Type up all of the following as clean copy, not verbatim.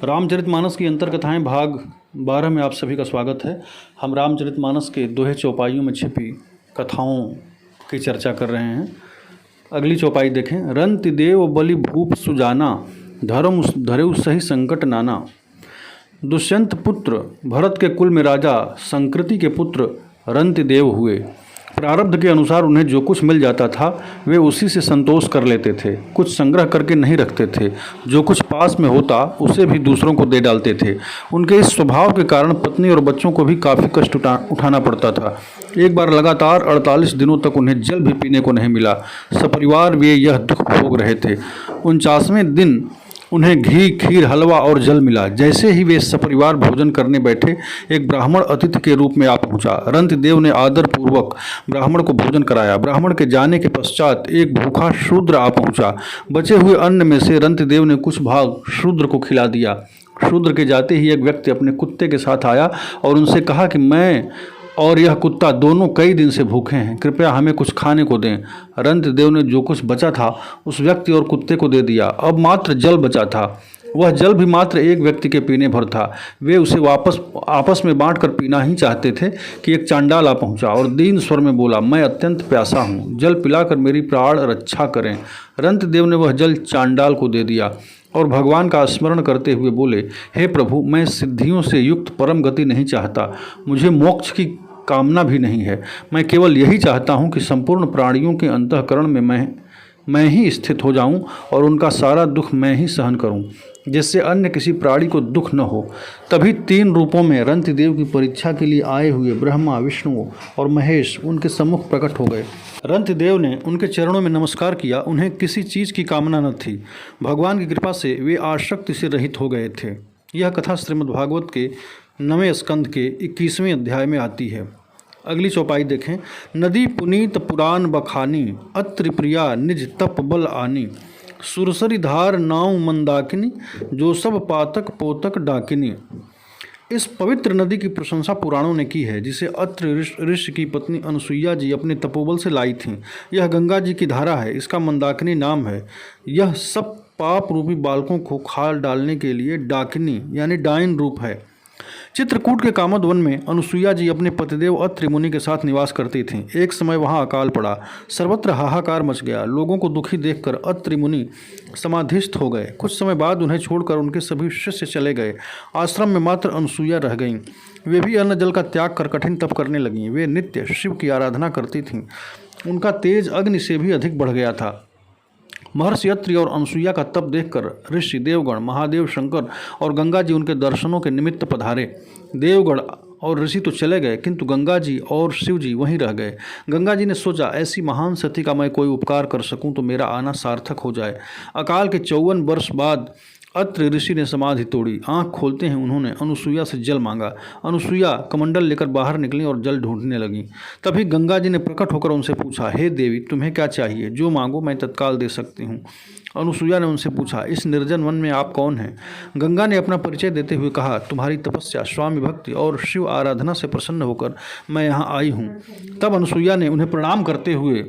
रामचरितमानस की अंतर्कथाएं भाग 12 में आप सभी का स्वागत है। हम रामचरितमानस के दोहे चौपाइयों में छिपी कथाओं की चर्चा कर रहे हैं। अगली चौपाई देखें। रंति देव बलि भूप सुजाना, धर्म धरेउ सही संकट नाना। दुष्यंत पुत्र भरत के कुल में राजा, संकृति के पुत्र रंति देव हुए। प्रारब्ध के अनुसार उन्हें जो कुछ मिल जाता था वे उसी से संतोष कर लेते थे, कुछ संग्रह करके नहीं रखते थे। जो कुछ पास में होता उसे भी दूसरों को दे डालते थे। उनके इस स्वभाव के कारण पत्नी और बच्चों को भी काफ़ी कष्ट उठाना पड़ता था। एक बार लगातार 48 दिनों तक उन्हें जल भी पीने को नहीं मिला। सपरिवार वे यह दुख भोग रहे थे। 49वें दिन उन्हें घी, खीर, हलवा और जल मिला। जैसे ही वे सपरिवार भोजन करने बैठे, एक ब्राह्मण अतिथि के रूप में आ पहुंचा। रंतिदेव ने आदर पूर्वक ब्राह्मण को भोजन कराया। ब्राह्मण के जाने के पश्चात एक भूखा शूद्र आ पहुंचा। बचे हुए अन्न में से रंतिदेव ने कुछ भाग शूद्र को खिला दिया। शूद्र के जाते ही एक व्यक्ति अपने कुत्ते के साथ आया और उनसे कहा कि मैं और यह कुत्ता दोनों कई दिन से भूखे हैं, कृपया हमें कुछ खाने को दें। रंतिदेव ने जो कुछ बचा था उस व्यक्ति और कुत्ते को दे दिया। अब मात्र जल बचा था। वह जल भी मात्र एक व्यक्ति के पीने भर था। वे उसे आपस में बांटकर पीना ही चाहते थे कि एक चांडाल आ पहुंचा और दीन स्वर में बोला, मैं अत्यंत प्यासा हूँ, जल पिलाकर मेरी प्राण रक्षा करें। रंतिदेव ने वह जल चांडाल को दे दिया और भगवान का स्मरण करते हुए बोले, हे प्रभु, मैं सिद्धियों से युक्त परम गति नहीं चाहता, मुझे मोक्ष की कामना भी नहीं है। मैं केवल यही चाहता हूँ कि संपूर्ण प्राणियों के अंतःकरण में मैं ही स्थित हो जाऊं और उनका सारा दुख मैं ही सहन करूं, जिससे अन्य किसी प्राणी को दुख न हो। तभी 3 रूपों में रंतिदेव की परीक्षा के लिए आए हुए ब्रह्मा, विष्णु और महेश उनके सम्मुख प्रकट हो गए। रंतिदेव ने उनके चरणों में नमस्कार किया। उन्हें किसी चीज़ की कामना न थी। भगवान की कृपा से वे आसक्ति से रहित हो गए थे। यह कथा श्रीमद्भागवत के 9वें स्कंद के 21वें अध्याय में आती है। अगली चौपाई देखें। नदी पुनीत पुराण बखानी, अत्रि प्रिया निज तप बल आनी। सुरसरी धार नाव मंदाकिनी, जो सब पातक पोतक डाकिनी। इस पवित्र नदी की प्रशंसा पुराणों ने की है, जिसे अत्रि ऋषि की पत्नी अनुसुईया जी अपने तपोबल से लाई थीं। यह गंगा जी की धारा है। इसका मंदाकिनी नाम है। यह सब पाप रूपी बालकों को खाल डालने के लिए डाकिनी यानी डायन रूप है। चित्रकूट के कामद वन में अनुसुईया जी अपने पतिदेव अत्रि मुनि के साथ निवास करती थीं। एक समय वहां अकाल पड़ा। सर्वत्र हाहाकार मच गया। लोगों को दुखी देखकर अत्रि मुनि समाधिस्थ हो गए। कुछ समय बाद उन्हें छोड़कर उनके सभी शिष्य चले गए। आश्रम में मात्र अनुसुईया रह गईं। वे भी अन्न जल का त्याग कर कठिन तप करने लगीं। वे नित्य शिव की आराधना करती थीं। उनका तेज अग्नि से भी अधिक बढ़ गया था। महर्षि अत्रि और अनुसुईया का तप देखकर ऋषि, देवगण, महादेव, शंकर और गंगा जी उनके दर्शनों के निमित्त पधारे। देवगण और ऋषि तो चले गए, किंतु गंगा जी और शिव जी वहीं रह गए। गंगा जी ने सोचा, ऐसी महान सती का मैं कोई उपकार कर सकूं तो मेरा आना सार्थक हो जाए। अकाल के 54 वर्ष बाद अत्रि ऋषि ने समाधि तोड़ी। आंख खोलते हैं उन्होंने अनुसुईया से जल मांगा। अनुसुईया कमंडल लेकर बाहर निकली और जल ढूंढने लगी। तभी गंगा जी ने प्रकट होकर उनसे पूछा, हे देवी, तुम्हें क्या चाहिए? जो मांगो मैं तत्काल दे सकती हूँ। अनुसुईया ने उनसे पूछा, इस निर्जन वन में आप कौन हैं? गंगा ने अपना परिचय देते हुए कहा, तुम्हारी तपस्या, स्वामी भक्ति और शिव आराधना से प्रसन्न होकर मैं यहाँ आई हूँ। तब अनुसुईया ने उन्हें प्रणाम करते हुए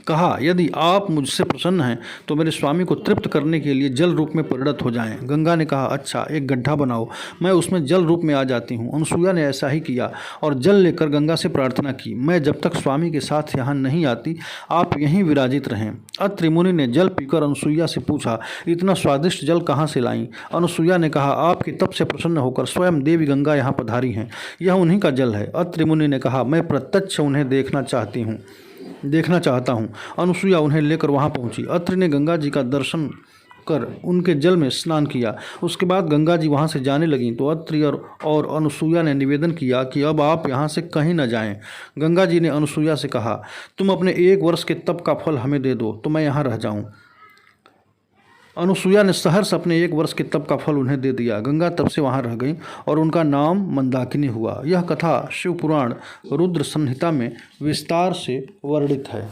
कहा, यदि आप मुझसे प्रसन्न हैं तो मेरे स्वामी को तृप्त करने के लिए जल रूप में परिणत हो जाएं। गंगा ने कहा, अच्छा, एक गड्ढा बनाओ, मैं उसमें जल रूप में आ जाती हूँ। अनुसुईया ने ऐसा ही किया और जल लेकर गंगा से प्रार्थना की, मैं जब तक स्वामी के साथ यहाँ नहीं आती आप यहीं विराजित रहें। अत्रि मुनि ने जल पीकर अनुसुईया से पूछा, इतना स्वादिष्ट जल कहाँ से लाईं? अनुसुईया ने कहा, आपके तप से प्रसन्न होकर स्वयं देवी गंगा यहाँ पधारी हैं। यह उन्हीं का जल है। अत्रि मुनि ने कहा, मैं प्रत्यक्ष उन्हें देखना चाहता हूँ। अनुसुईया उन्हें लेकर वहाँ पहुँची। अत्रि ने गंगा जी का दर्शन कर उनके जल में स्नान किया। उसके बाद गंगा जी वहाँ से जाने लगीं तो अत्रि और अनुसुईया ने निवेदन किया कि अब आप यहाँ से कहीं न जाएं। गंगा जी ने अनुसुईया से कहा, तुम अपने 1 वर्ष के तप का फल हमें दे दो तो मैं यहाँ रह जाऊँ। अनुसुईया ने सहर्ष अपने 1 वर्ष के तप का फल उन्हें दे दिया। गंगा तब से वहाँ रह गई और उनका नाम मंदाकिनी हुआ। यह कथा शिव पुराण रुद्र संहिता में विस्तार से वर्णित है।